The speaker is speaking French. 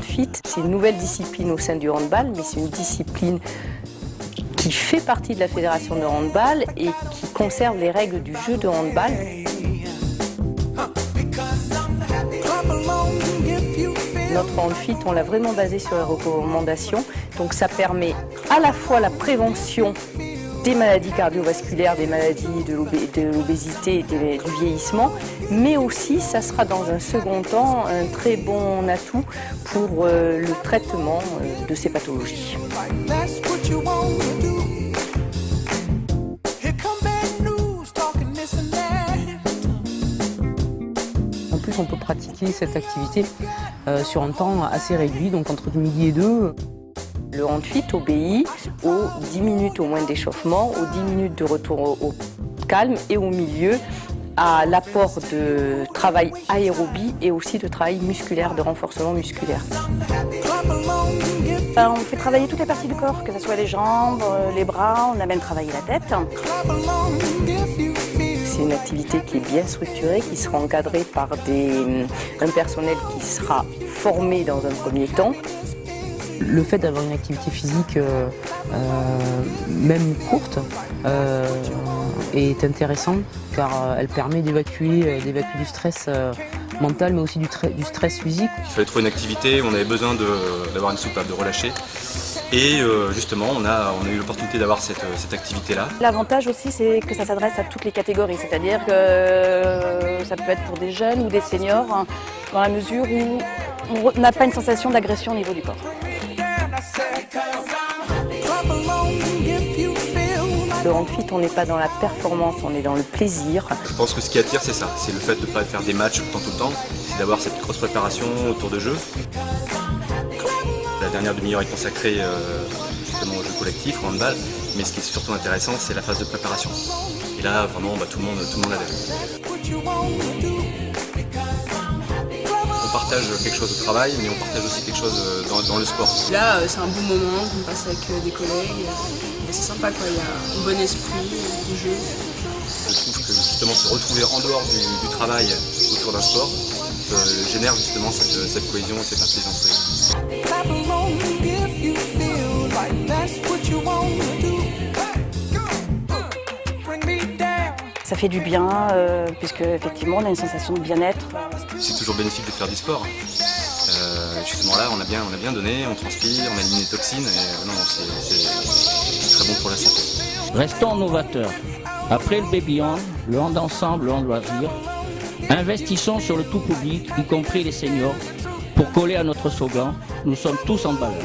fit, c'est une nouvelle discipline au sein du handball, mais c'est une discipline qui fait partie de la fédération de handball et qui conserve les règles du jeu de handball. Notre handfit, on l'a vraiment basé sur les recommandations, donc ça permet à la fois la prévention des maladies cardiovasculaires, des maladies de l'obésité et du vieillissement, mais aussi ça sera dans un second temps un très bon atout pour le traitement de ces pathologies. En plus, on peut pratiquer cette activité sur un temps assez réduit, donc entre midi et 2. Le handfit obéit aux 10 minutes au moins d'échauffement, aux 10 minutes de retour au calme et au milieu à l'apport de travail aérobie et aussi de travail musculaire, de renforcement musculaire. On fait travailler toutes les parties du corps, que ce soit les jambes, les bras, on a même travaillé la tête. C'est une activité qui est bien structurée, qui sera encadrée par un personnel qui sera formé dans un premier temps. Le fait d'avoir une activité physique, même courte, est intéressant car elle permet d'évacuer du stress mental mais aussi du stress physique. Il fallait trouver une activité où on avait besoin d'avoir une soupape, de relâcher. Et justement, on a eu l'opportunité d'avoir cette activité-là. L'avantage aussi, c'est que ça s'adresse à toutes les catégories, c'est-à-dire que ça peut être pour des jeunes ou des seniors, hein, dans la mesure où on n'a pas une sensation d'agression au niveau du corps. Le handfit, on n'est pas dans la performance, on est dans le plaisir. Je pense que ce qui attire, c'est ça, c'est le fait de ne pas faire des matchs tout le temps, c'est d'avoir cette grosse préparation autour de jeu. La dernière demi-heure est consacrée justement au jeu collectif, au handball, mais ce qui est surtout intéressant, c'est la phase de préparation. Et là, vraiment, tout le monde adhère. On partage quelque chose au travail, mais on partage aussi quelque chose dans le sport. Là, c'est un bon moment qu'on passe avec des collègues. C'est sympa, quoi. Il y a un bon esprit du jeu. Je trouve que justement se retrouver en dehors du travail autour d'un sport génère justement cette cohésion et cette intelligence. Ça fait du bien, puisque effectivement on a une sensation de bien-être. C'est toujours bénéfique de faire du sport. Justement là, on a bien donné, on transpire, on a éliminé les toxines et c'est très bon pour la santé. Restons novateurs. Après le baby hand, le hand ensemble, le hand loisir, investissons sur le tout public, y compris les seniors, pour coller à notre slogan, nous sommes tous handballeurs.